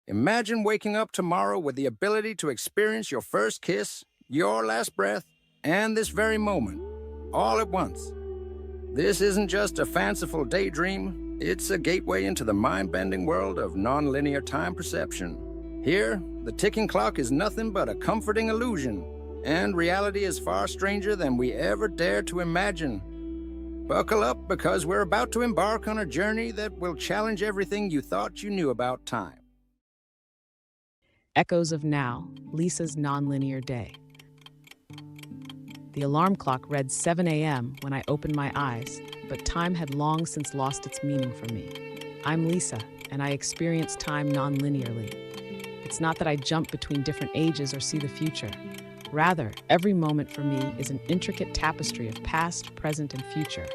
Imagine waking up tomorrow with the ability to experience your first kiss, your last breath, and this very moment, all at once. This isn't just a fanciful daydream, it's a gateway into the mind-bending world of nonlinear time perception. Here, the ticking clock is nothing but a comforting illusion, and reality is far stranger than we ever dared to imagine. Buckle up, because we're about to embark on a journey that will challenge everything you thought you knew about time. Echoes of Now, Lisa's Nonlinear Day. The alarm clock read 7 a.m. when I opened my eyes, but time had long since lost its meaning for me. I'm Lisa, and I experience time non-linearly. It's not that I jump between different ages or see the future. Rather, every moment for me is an intricate tapestry of past, present, and future,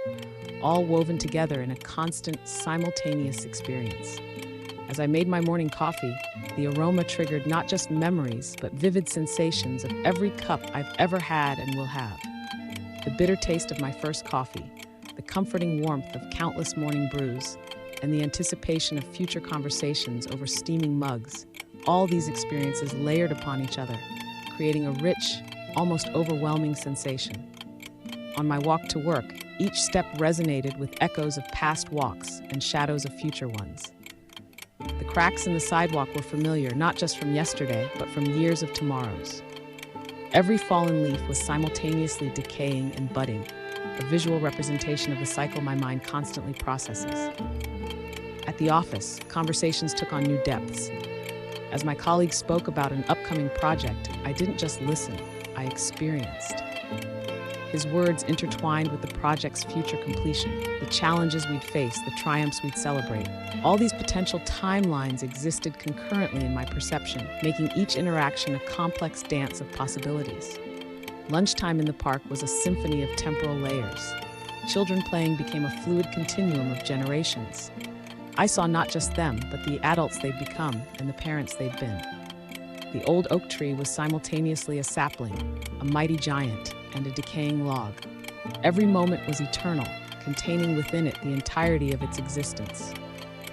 all woven together in a constant, simultaneous experience. As I made my morning coffee, the aroma triggered not just memories, but vivid sensations of every cup I've ever had and will have. The bitter taste of my first coffee, the comforting warmth of countless morning brews, and the anticipation of future conversations over steaming mugs, all these experiences layered upon each other, creating a rich, almost overwhelming sensation. On my walk to work, each step resonated with echoes of past walks and shadows of future ones. The cracks in the sidewalk were familiar, not just from yesterday, but from years of tomorrows. Every fallen leaf was simultaneously decaying and budding, a visual representation of the cycle my mind constantly processes. At the office, conversations took on new depths. As my colleagues spoke about an upcoming project, I didn't just listen, I experienced. His words intertwined with the project's future completion, the challenges we'd face, the triumphs we'd celebrate. All these potential timelines existed concurrently in my perception, making each interaction a complex dance of possibilities. Lunchtime in the park was a symphony of temporal layers. Children playing became a fluid continuum of generations. I saw not just them, but the adults they'd become and the parents they'd been. The old oak tree was simultaneously a sapling, a mighty giant, and a decaying log. Every moment was eternal, containing within it the entirety of its existence.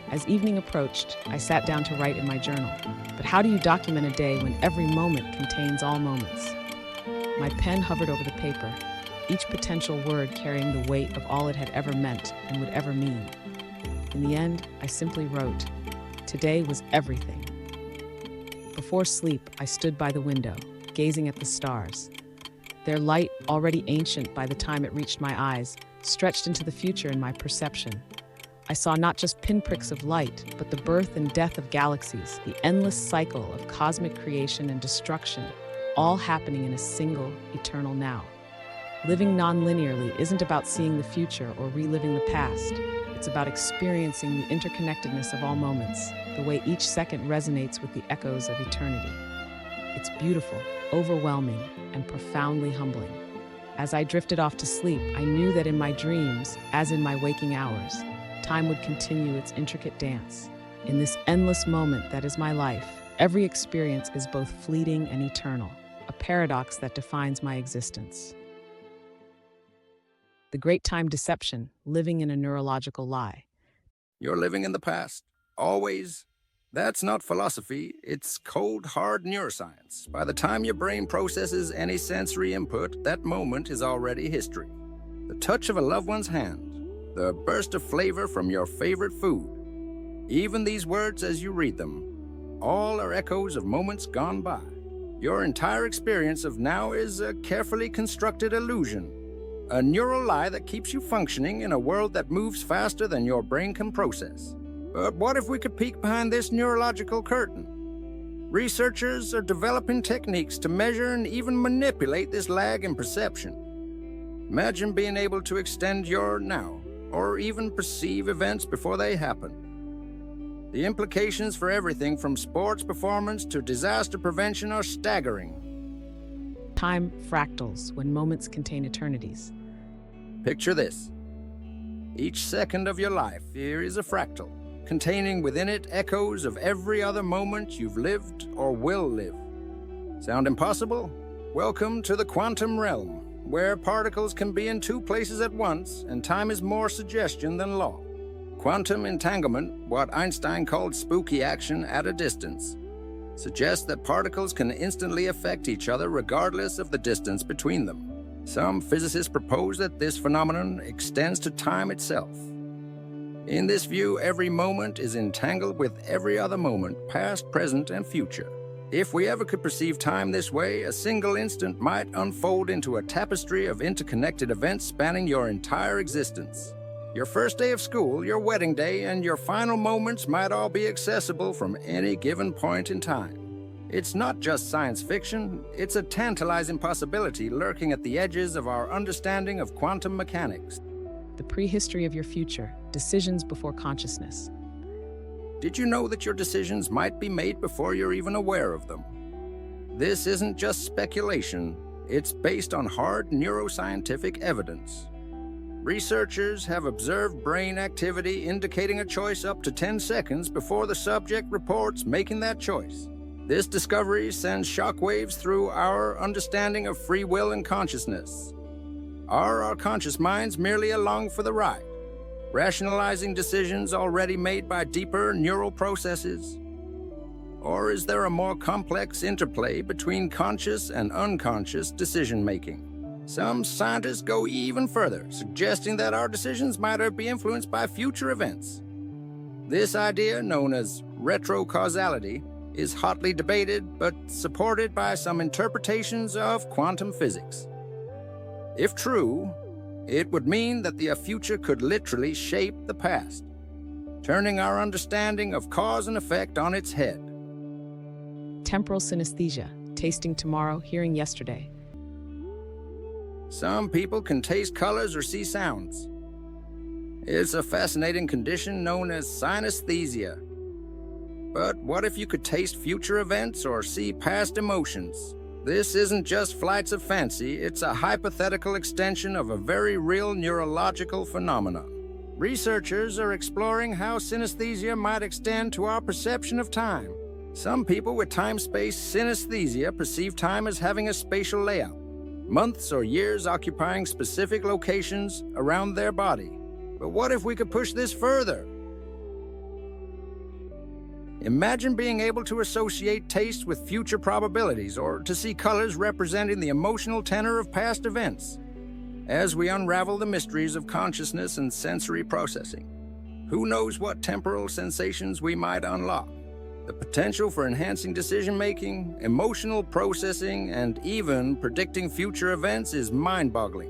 As evening approached, I sat down to write in my journal. But how do you document a day when every moment contains all moments? My pen hovered over the paper, each potential word carrying the weight of all it had ever meant and would ever mean. In the end, I simply wrote, "Today was everything." Before sleep, I stood by the window, gazing at the stars. Their light, already ancient by the time it reached my eyes, stretched into the future in my perception. I saw not just pinpricks of light, but the birth and death of galaxies, the endless cycle of cosmic creation and destruction, all happening in a single, eternal now. Living non-linearly isn't about seeing the future or reliving the past. It's about experiencing the interconnectedness of all moments, the way each second resonates with the echoes of eternity. It's beautiful, overwhelming, and profoundly humbling. As I drifted off to sleep, I knew that in my dreams, as in my waking hours, time would continue its intricate dance. In this endless moment that is my life, every experience is both fleeting and eternal, a paradox that defines my existence. The great time deception, living in a neurological lie. You're living in the past, always. That's not philosophy, it's cold, hard neuroscience. By the time your brain processes any sensory input, that moment is already history. The touch of a loved one's hand, the burst of flavor from your favorite food, even these words as you read them, all are echoes of moments gone by. Your entire experience of now is a carefully constructed illusion, a neural lie that keeps you functioning in a world that moves faster than your brain can process. But what if we could peek behind this neurological curtain? Researchers are developing techniques to measure and even manipulate this lag in perception. Imagine being able to extend your now, or even perceive events before they happen. The implications for everything from sports performance to disaster prevention are staggering. Time fractals, when moments contain eternities. Picture this. Each second of your life here is a fractal, containing within it echoes of every other moment you've lived or will live. Sound impossible? Welcome to the quantum realm, where particles can be in two places at once and time is more suggestion than law. Quantum entanglement, what Einstein called spooky action at a distance, suggests that particles can instantly affect each other regardless of the distance between them. Some physicists propose that this phenomenon extends to time itself. In this view, every moment is entangled with every other moment, past, present, and future. If we ever could perceive time this way, a single instant might unfold into a tapestry of interconnected events spanning your entire existence. Your first day of school, your wedding day, and your final moments might all be accessible from any given point in time. It's not just science fiction, it's a tantalizing possibility lurking at the edges of our understanding of quantum mechanics. The prehistory of your future, decisions before consciousness. Did you know that your decisions might be made before you're even aware of them? This isn't just speculation, it's based on hard neuroscientific evidence. Researchers have observed brain activity indicating a choice up to 10 seconds before the subject reports making that choice. This discovery sends shockwaves through our understanding of free will and consciousness. Are our conscious minds merely along for the ride, rationalizing decisions already made by deeper neural processes? Or is there a more complex interplay between conscious and unconscious decision-making? Some scientists go even further, suggesting that our decisions might be influenced by future events. This idea, known as retrocausality, is hotly debated but supported by some interpretations of quantum physics. If true, it would mean that the future could literally shape the past, turning our understanding of cause and effect on its head. Temporal synesthesia, tasting tomorrow, hearing yesterday. Some people can taste colors or see sounds. It's a fascinating condition known as synesthesia. But what if you could taste future events or see past emotions? This isn't just flights of fancy, it's a hypothetical extension of a very real neurological phenomenon. Researchers are exploring how synesthesia might extend to our perception of time. Some people with time-space synesthesia perceive time as having a spatial layout, months or years occupying specific locations around their body. But what if we could push this further? Imagine being able to associate taste with future probabilities or to see colors representing the emotional tenor of past events. As we unravel the mysteries of consciousness and sensory processing, who knows what temporal sensations we might unlock? The potential for enhancing decision-making, emotional processing, and even predicting future events is mind-boggling.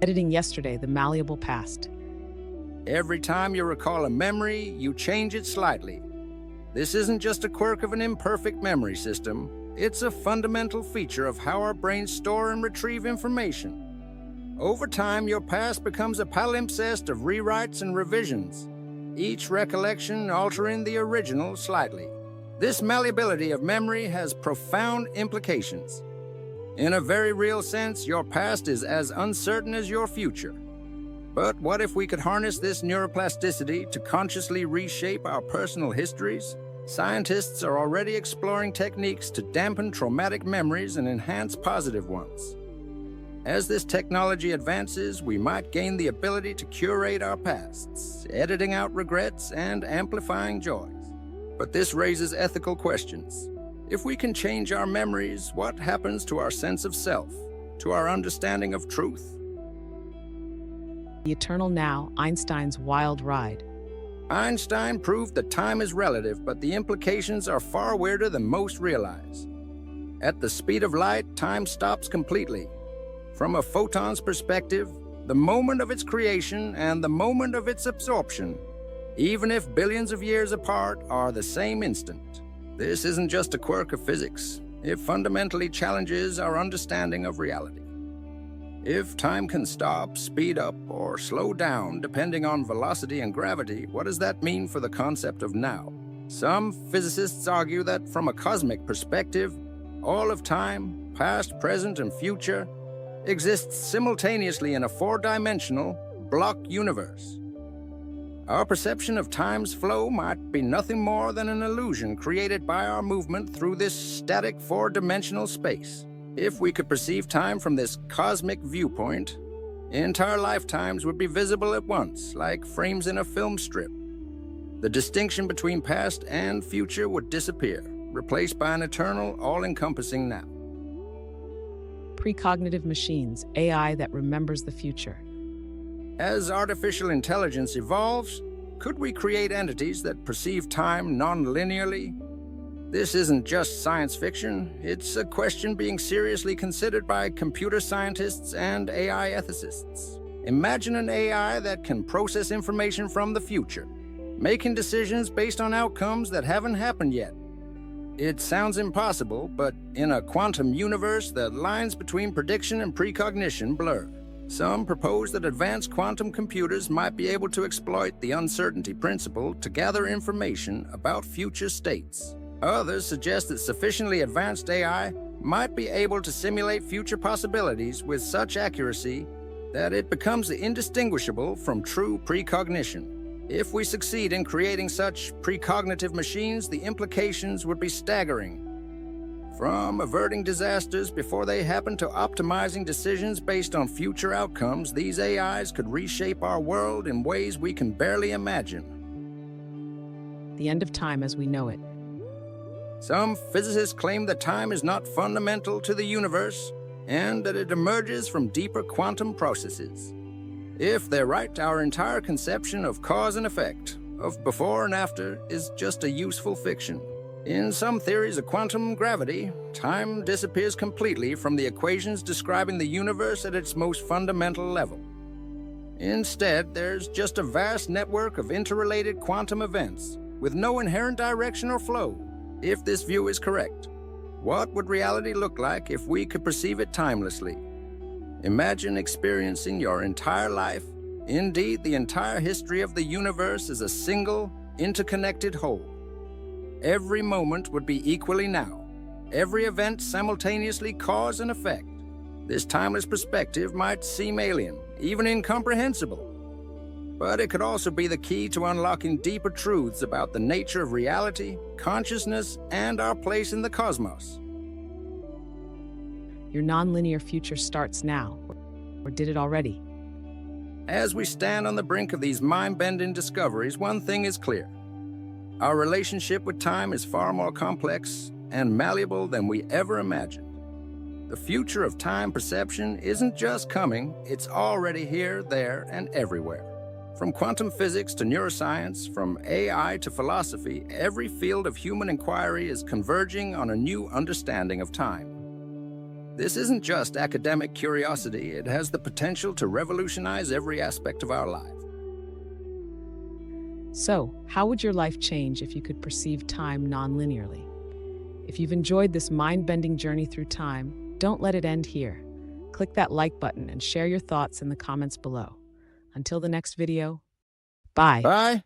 Editing yesterday, the malleable past. Every time you recall a memory, you change it slightly. This isn't just a quirk of an imperfect memory system, it's a fundamental feature of how our brains store and retrieve information. Over time, your past becomes a palimpsest of rewrites and revisions, each recollection altering the original slightly. This malleability of memory has profound implications. In a very real sense, your past is as uncertain as your future. But what if we could harness this neuroplasticity to consciously reshape our personal histories? Scientists are already exploring techniques to dampen traumatic memories and enhance positive ones. As this technology advances, we might gain the ability to curate our pasts, editing out regrets and amplifying joys. But this raises ethical questions. If we can change our memories, what happens to our sense of self, to our understanding of truth? The eternal now, Einstein's wild ride. Einstein proved that time is relative, but the implications are far weirder than most realize. At the speed of light, time stops completely. From a photon's perspective, the moment of its creation and the moment of its absorption, even if billions of years apart, are the same instant. This isn't just a quirk of physics. It fundamentally challenges our understanding of reality. If time can stop, speed up, or slow down depending on velocity and gravity, what does that mean for the concept of now? Some physicists argue that from a cosmic perspective, all of time, past, present, and future, exists simultaneously in a four-dimensional, block universe. Our perception of time's flow might be nothing more than an illusion created by our movement through this static four-dimensional space. If we could perceive time from this cosmic viewpoint, Entire lifetimes would be visible at once, like frames in a film strip. The distinction between past and future would disappear, replaced by an eternal, all-encompassing now. Precognitive machines, AI that remembers the future. As artificial intelligence evolves, could we create entities that perceive time non-linearly? This isn't just science fiction, it's a question being seriously considered by computer scientists and AI ethicists. Imagine an AI that can process information from the future, making decisions based on outcomes that haven't happened yet. It sounds impossible, but in a quantum universe, the lines between prediction and precognition blur. Some propose that advanced quantum computers might be able to exploit the uncertainty principle to gather information about future states. Others suggest that sufficiently advanced AI might be able to simulate future possibilities with such accuracy that it becomes indistinguishable from true precognition. If we succeed in creating such precognitive machines, the implications would be staggering. From averting disasters before they happen to optimizing decisions based on future outcomes, these AIs could reshape our world in ways we can barely imagine. The end of time as we know it. Some physicists claim that time is not fundamental to the universe and that it emerges from deeper quantum processes. If they're right, our entire conception of cause and effect, of before and after, is just a useful fiction. In some theories of quantum gravity, time disappears completely from the equations describing the universe at its most fundamental level. Instead, there's just a vast network of interrelated quantum events with no inherent direction or flow. If this view is correct, what would reality look like if we could perceive it timelessly? Imagine experiencing your entire life, indeed the entire history of the universe, as a single, interconnected whole. Every moment would be equally now. Every event simultaneously cause and effect. This timeless perspective might seem alien, even incomprehensible. But it could also be the key to unlocking deeper truths about the nature of reality, consciousness, and our place in the cosmos. Your nonlinear future starts now, or did it already? As we stand on the brink of these mind-bending discoveries, one thing is clear. Our relationship with time is far more complex and malleable than we ever imagined. The future of time perception isn't just coming, it's already here, there, and everywhere. From quantum physics to neuroscience, from AI to philosophy, every field of human inquiry is converging on a new understanding of time. This isn't just academic curiosity, it has the potential to revolutionize every aspect of our life. So, how would your life change if you could perceive time non-linearly? If you've enjoyed this mind-bending journey through time, don't let it end here. Click that like button and share your thoughts in the comments below. Until the next video, bye. Bye.